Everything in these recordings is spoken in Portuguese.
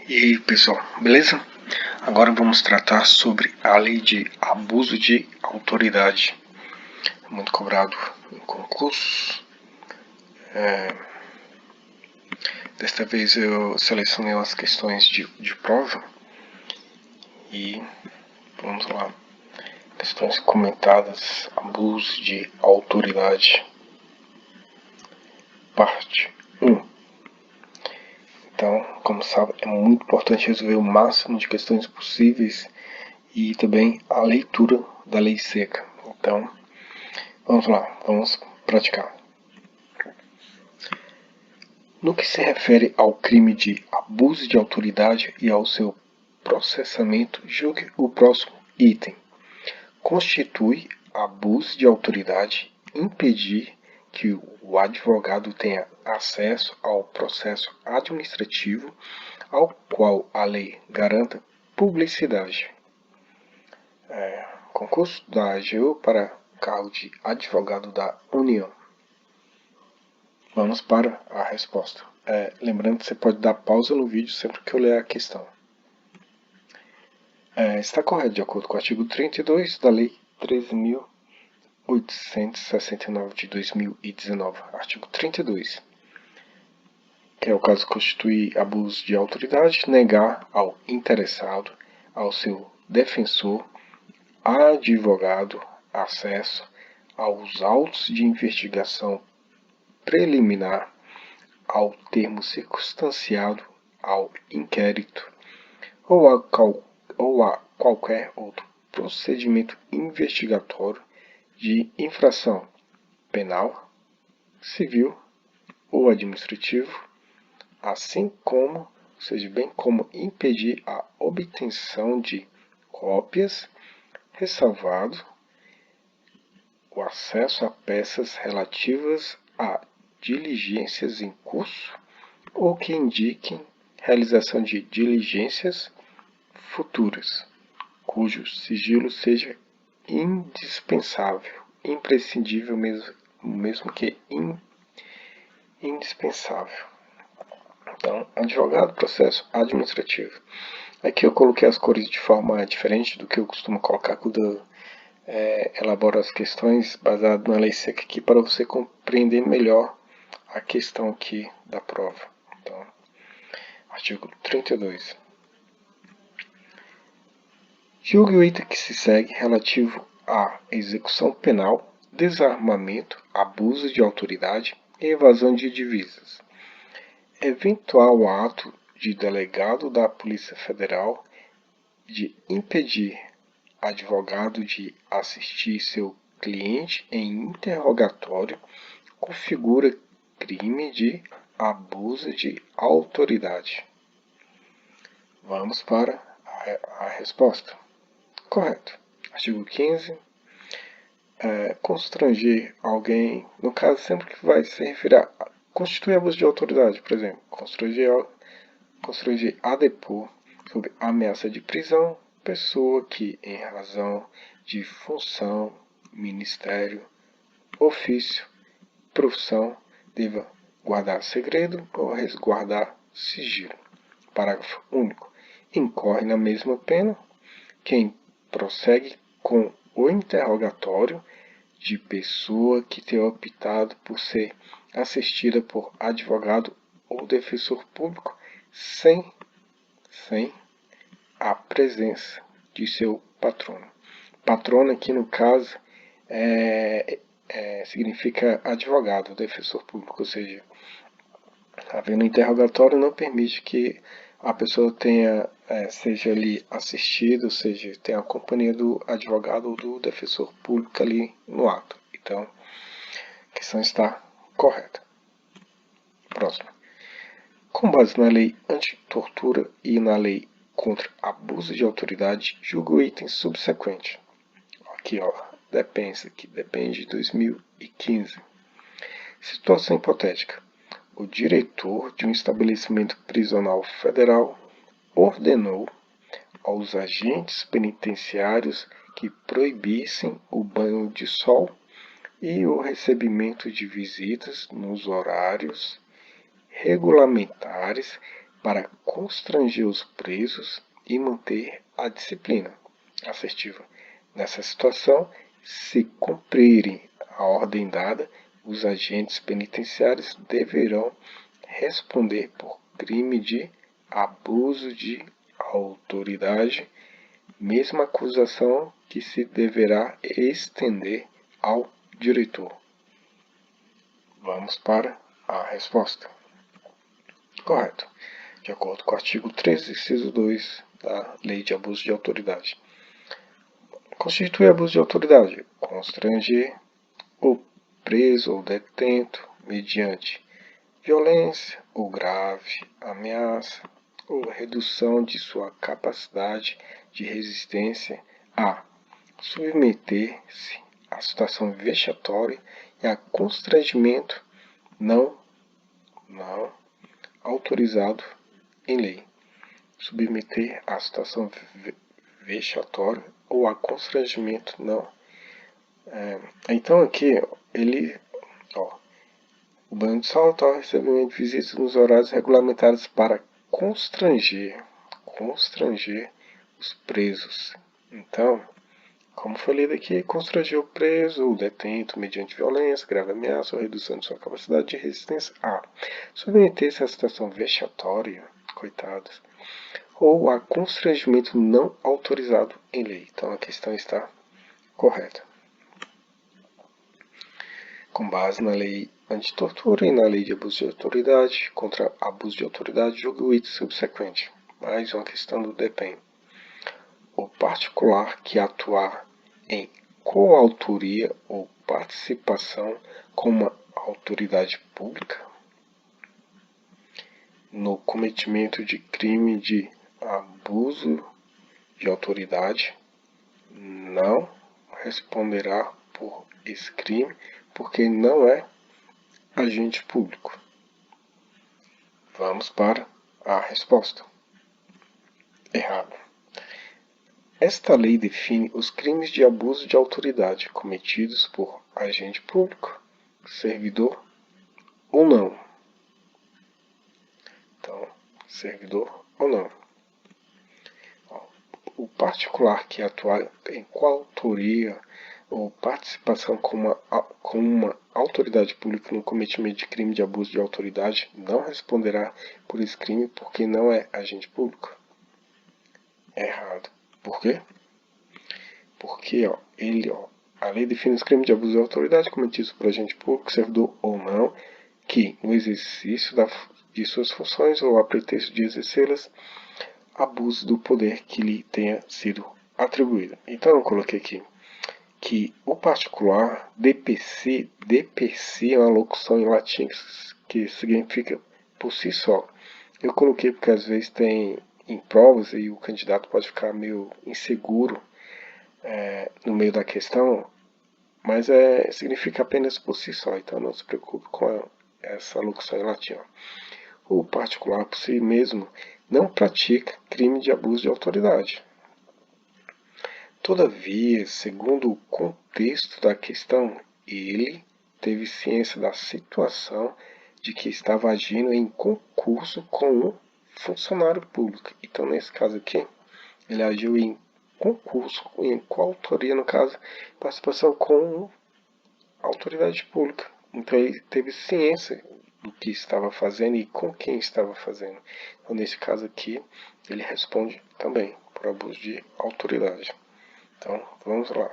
E aí pessoal, beleza? Agora vamos tratar sobre a lei de abuso de autoridade, muito cobrado em concursos. Desta vez eu selecionei umas questões de prova e vamos lá. Questões comentadas, abuso de autoridade, parte 1. Então, como sabe, é muito importante resolver o máximo de questões possíveis e também a leitura da lei seca. Então, vamos lá, vamos praticar. No que se refere ao crime de abuso de autoridade e ao seu processamento, julgue o próximo item. Constitui abuso de autoridade impedir que o advogado tenha acesso ao processo administrativo ao qual a lei garanta publicidade. Concurso da AGU para cargo de advogado da União. Vamos para a resposta. Lembrando que você pode dar pausa no vídeo sempre que eu ler a questão. Está correto de acordo com o artigo 32 da Lei 13.869 de 2019. Artigo 32. Que é o caso de constituir abuso de autoridade, negar ao interessado, ao seu defensor, advogado, acesso aos autos de investigação preliminar, ao termo circunstanciado, ao inquérito ou a qualquer outro procedimento investigatório de infração penal, civil ou administrativo, assim como, ou seja, bem como impedir a obtenção de cópias, ressalvado o acesso a peças relativas a diligências em curso ou que indiquem realização de diligências futuras, cujo sigilo seja indispensável, imprescindível mesmo que indispensável. Então, advogado, processo administrativo. Aqui eu coloquei as cores de forma diferente do que eu costumo colocar quando elaboro as questões baseado na lei seca aqui para você compreender melhor a questão aqui da prova. Então, artigo 32. Julgue o item que se segue relativo à execução penal, desarmamento, abuso de autoridade e evasão de divisas. Eventual ato de delegado da Polícia Federal de impedir advogado de assistir seu cliente em interrogatório configura crime de abuso de autoridade. Vamos para a resposta. Correto. Artigo 15. Constranger alguém, no caso sempre que vai se referir a constituir abuso de autoridade, por exemplo, constranger a depor sob ameaça de prisão pessoa que, em razão de função, ministério, ofício, profissão, deva guardar segredo ou resguardar sigilo. Parágrafo único. Incorre na mesma pena quem prossegue com o interrogatório de pessoa que tenha optado por ser assistida por advogado ou defensor público sem a presença de seu patrono. Patrono aqui no caso significa advogado, defensor público, ou seja, havendo interrogatório não permite que a pessoa seja ali assistida, ou seja, tenha a companhia do advogado ou do defensor público ali no ato. Então, a questão está correta. Próximo. Com base na lei anti-tortura e na lei contra abuso de autoridade, julga o item subsequente. Aqui, depende de 2015. Situação hipotética. O diretor de um estabelecimento prisional federal ordenou aos agentes penitenciários que proibissem o banho de sol e o recebimento de visitas nos horários regulamentares para constranger os presos e manter a disciplina assertiva. Nessa situação, se cumprirem a ordem dada, os agentes penitenciários deverão responder por crime de abuso de autoridade, mesma acusação que se deverá estender ao diretor. Vamos para a resposta. Correto. De acordo com o artigo 13, inciso 2 da Lei de Abuso de Autoridade. Constitui abuso de autoridade: constranger o preso ou detento mediante violência ou grave ameaça ou redução de sua capacidade de resistência a submeter-se a situação vexatória e a constrangimento não autorizado em lei. Submeter a situação vexatória ou a constrangimento não. Então aqui o banho de salto ao recebimento de visitas nos horários regulamentados para constranger os presos. Então, como foi lido aqui, constranger o preso ou detento mediante violência, grave ameaça ou redução de sua capacidade de resistência a submeter-se à situação vexatória, coitados, ou a constrangimento não autorizado em lei. Então a questão está correta. Com base na lei antitortura e na lei de abuso de autoridade, contra abuso de autoridade, julgue o item subsequente. Mais uma questão do DPEM. O particular que atuar em coautoria ou participação com uma autoridade pública no cometimento de crime de abuso de autoridade não responderá por esse crime porque não é agente público. Vamos para a resposta. Errado. Esta lei define os crimes de abuso de autoridade cometidos por agente público, servidor ou não. Então, servidor ou não. O particular que atuar em coautoria ou participação com uma autoridade pública no cometimento de crime de abuso de autoridade não responderá por esse crime porque não é agente público. Errado. Por quê? Porque a lei define os crimes de abuso de autoridade cometidos por agente público, servidor ou não, que, no exercício de suas funções ou a pretexto de exercê-las, abuse do poder que lhe tenha sido atribuído. Então eu coloquei aqui que o particular, DPC é uma locução em latim que significa por si só. Eu coloquei porque às vezes tem em provas e o candidato pode ficar meio inseguro no meio da questão, mas significa apenas por si só, então não se preocupe com essa locução em latim. O particular por si mesmo não pratica crime de abuso de autoridade. Todavia, segundo o contexto da questão, ele teve ciência da situação de que estava agindo em concurso com um funcionário público. Então, nesse caso aqui, ele agiu em concurso, em coautoria, no caso, participação com autoridade pública. Então, ele teve ciência do que estava fazendo e com quem estava fazendo. Então, nesse caso aqui, ele responde também por abuso de autoridade. Então, vamos lá.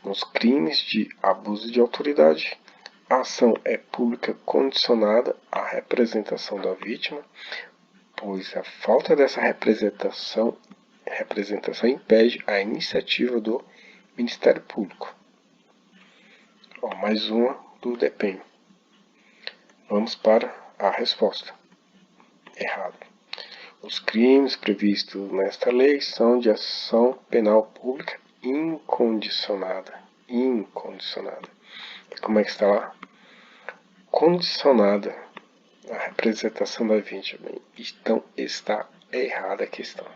Nos crimes de abuso de autoridade, a ação é pública condicionada à representação da vítima, pois a falta dessa representação impede a iniciativa do Ministério Público. Mais uma do DPEM. Vamos para a resposta. Errado. Os crimes previstos nesta lei são de ação penal pública incondicionada. Incondicionada. E como é que está lá? Condicionada à representação da vítima. Então está errada a questão.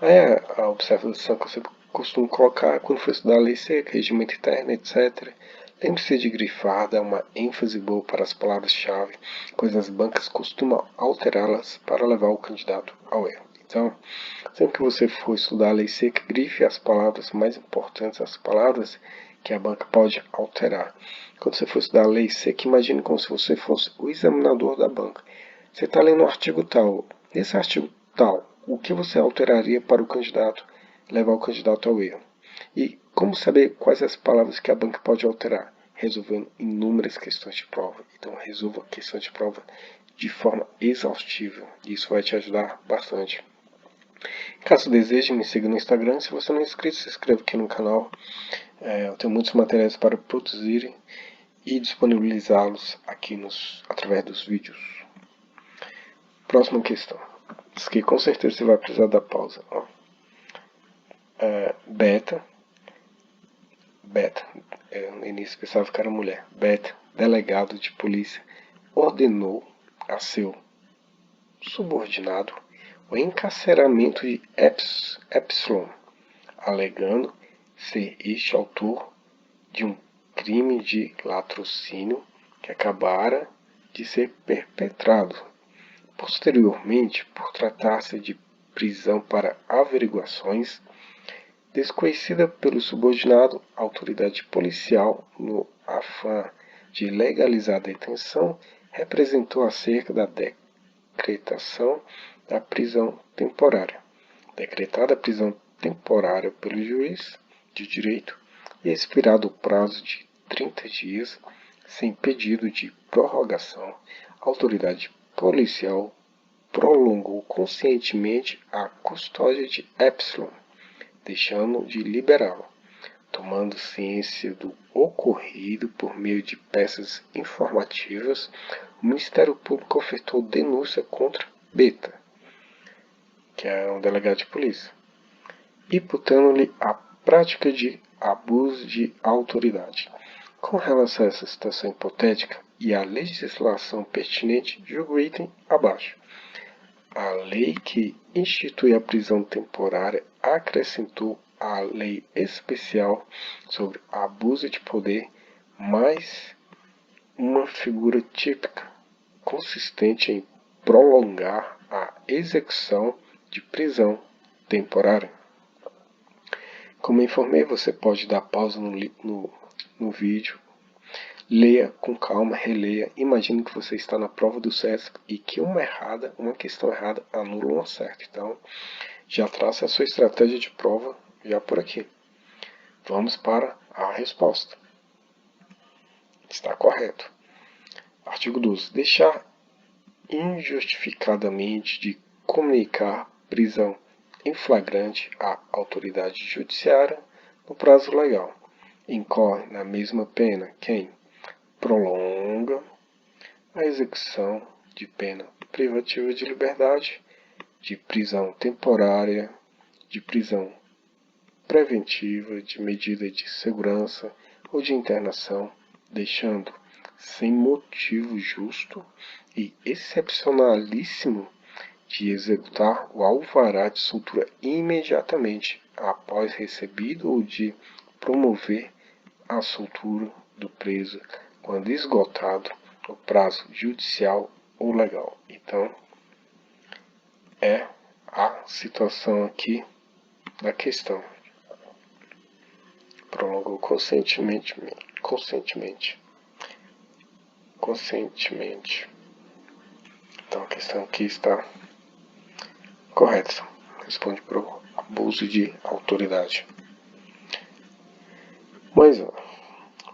Aí a observação que eu sempre costumo colocar quando for estudar a lei seca, regimento interno, etc. Lembre-se de grifar, dar uma ênfase boa para as palavras-chave, pois as bancas costumam alterá-las para levar o candidato ao erro. Então, sempre que você for estudar a lei seca, grife as palavras mais importantes, as palavras que a banca pode alterar. Quando você for estudar a lei seca, imagine como se você fosse o examinador da banca. Você está lendo um artigo tal. Nesse artigo tal, o que você alteraria para o candidato, levar o candidato ao erro? E como saber quais as palavras que a banca pode alterar? Resolvendo inúmeras questões de prova. Então, resolva questões de prova de forma exaustiva. Isso vai te ajudar bastante. Caso deseje, me siga no Instagram. Se você não é inscrito, se inscreva aqui no canal. Eu tenho muitos materiais para produzir e disponibilizá-los aqui através dos vídeos. Próxima questão. Diz que com certeza você vai precisar da pausa. Beta, no início pensava que era mulher. Beta, delegado de polícia, ordenou a seu subordinado o encarceramento de Epsilon, alegando ser este autor de um crime de latrocínio que acabara de ser perpetrado. Posteriormente, por tratar-se de prisão para averiguações, desconhecida pelo subordinado, a autoridade policial, no afã de legalizar a detenção, representou acerca da decretação da prisão temporária. Decretada a prisão temporária pelo juiz de direito e expirado o prazo de 30 dias, sem pedido de prorrogação, a autoridade policial prolongou conscientemente a custódia de Epsilon, deixando de liberá-lo. Tomando ciência do ocorrido por meio de peças informativas, o Ministério Público ofertou denúncia contra Beta, que é um delegado de polícia, imputando-lhe a prática de abuso de autoridade. Com relação a essa situação hipotética e à legislação pertinente, julgo o item abaixo. A lei que institui a prisão temporária acrescentou a lei especial sobre abuso de poder mais uma figura típica, consistente em prolongar a execução de prisão temporária. Como informei, você pode dar pausa no vídeo, leia com calma, releia, imagine que você está na prova do SESC e que uma questão errada anula uma certa. Então, já traça a sua estratégia de prova já por aqui. Vamos para a resposta. Está correto. Artigo 12. Deixar injustificadamente de comunicar prisão em flagrante à autoridade judiciária no prazo legal. Incorre na mesma pena quem prolonga a execução de pena privativa de liberdade, de prisão temporária, de prisão preventiva, de medida de segurança ou de internação, deixando sem motivo justo e excepcionalíssimo de executar o alvará de soltura imediatamente após recebido ou de promover a soltura do preso quando esgotado o prazo judicial ou legal. Então, é a situação aqui da questão. Prolongou conscientemente. Então a questão aqui está correta. Responde para o abuso de autoridade. Mas,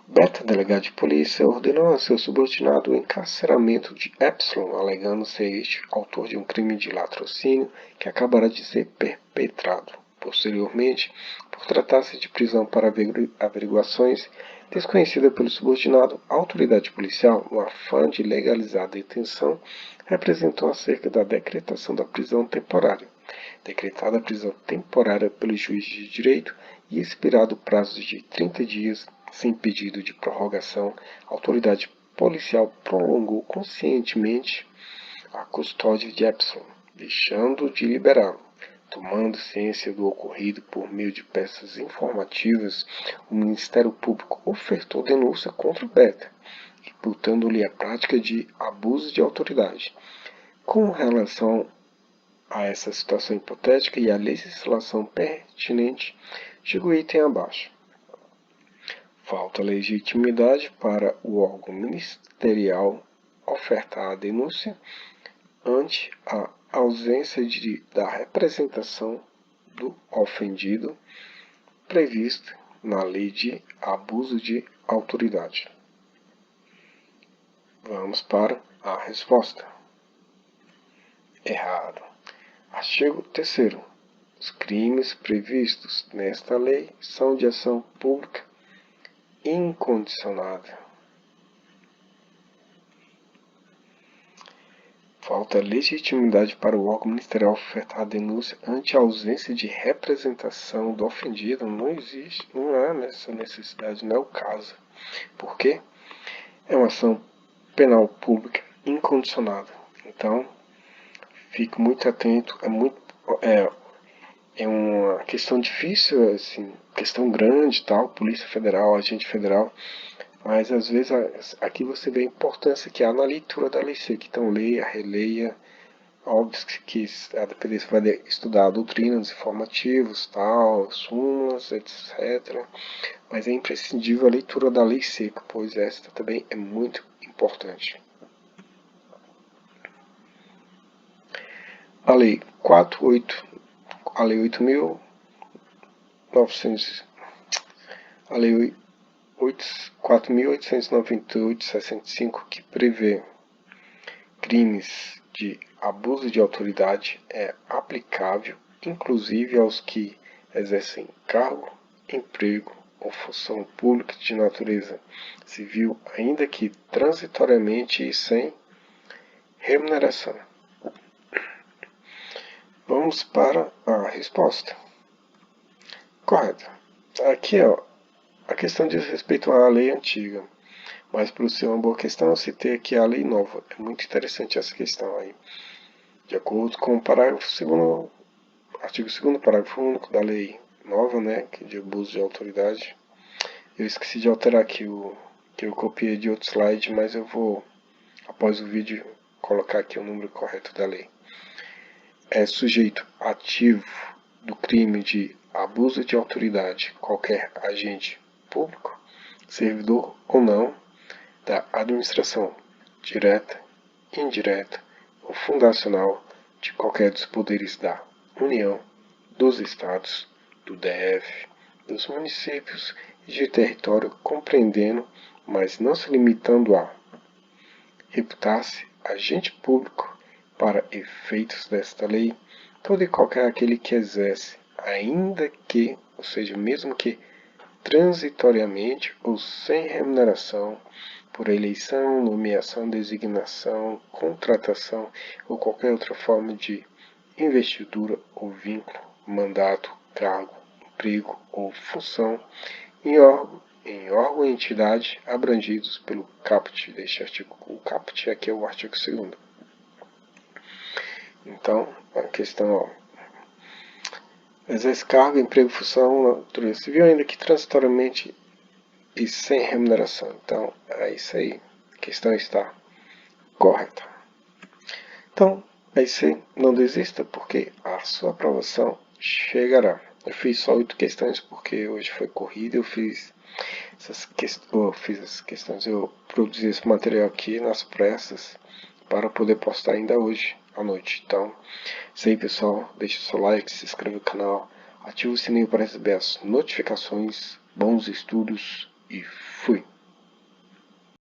Beta, delegado de polícia, ordenou a seu subordinado o encarceramento de Epsilon, alegando ser este autor de um crime de latrocínio que acabará de ser perpetrado. Posteriormente, por tratar-se de prisão para averiguações desconhecida pelo subordinado, a autoridade policial, no afã de legalizar a detenção, representou acerca da decretação da prisão temporária. Decretada a prisão temporária pelo juiz de direito e expirado o prazo de 30 dias, sem pedido de prorrogação, a autoridade policial prolongou conscientemente a custódia de Epsilon, deixando de liberá-lo. Tomando ciência do ocorrido por meio de peças informativas, o Ministério Público ofertou denúncia contra o Beta, imputando-lhe a prática de abuso de autoridade. Com relação a essa situação hipotética e a legislação pertinente, digo o item abaixo. Falta legitimidade para o órgão ministerial ofertar a denúncia ante a ausência da representação do ofendido prevista na lei de abuso de autoridade. Vamos para a resposta. Errado. Artigo 3º. Os crimes previstos nesta lei são de ação pública incondicionada. Falta legitimidade para o órgão ministerial ofertar a denúncia ante a ausência de representação do ofendido. Não existe, não há essa necessidade, não é o caso. Por quê? É uma ação penal pública incondicionada. Então, fique muito atento, é uma questão difícil, assim, questão grande, tal, Polícia Federal, agente federal, mas às vezes aqui você vê a importância que há na leitura da lei seca. Então leia, releia, óbvio que a dependência vai estudar doutrinas informativos, tal, súmulas, etc. Mas é imprescindível a leitura da lei seca, pois esta também é muito importante. A lei 4.898/65, que prevê crimes de abuso de autoridade, é aplicável inclusive aos que exercem cargo, emprego ou função pública de natureza civil, ainda que transitoriamente e sem remuneração. Vamos para a resposta. Correto. Aqui, a questão diz respeito à lei antiga, mas para ser uma boa questão, eu citei aqui a lei nova. É muito interessante essa questão aí. De acordo com o parágrafo 2º, artigo 2º, parágrafo único da lei nova, né, que é de abuso de autoridade. Eu esqueci de alterar aqui que eu copiei de outro slide, mas eu vou, após o vídeo, colocar aqui o número correto da lei. É sujeito ativo do crime de abuso de autoridade qualquer agente público, servidor ou não, da administração direta, indireta ou fundacional de qualquer dos poderes da União, dos Estados, do DF, dos municípios e de território, compreendendo, mas não se limitando a reputar-se agente público para efeitos desta lei, todo e qualquer aquele que exerce, ainda que, ou seja, mesmo que transitoriamente ou sem remuneração, por eleição, nomeação, designação, contratação ou qualquer outra forma de investidura ou vínculo, mandato, cargo, emprego ou função em órgão ou entidade abrangidos pelo caput deste artigo. O caput aqui é o artigo 2º. Então, a questão, exerce cargo, emprego, função na natureza civil, ainda que transitoriamente e sem remuneração. Então, é isso aí. A questão está correta. Então, aí você não desista, porque a sua aprovação chegará. Eu fiz só 8 questões, porque hoje foi corrida, eu fiz essas questões, eu produzi esse material aqui nas pressas, para poder postar ainda hoje à noite. Então, isso aí, pessoal. Deixe o seu like, se inscreva no canal, ative o sininho para receber as notificações. Bons estudos e fui!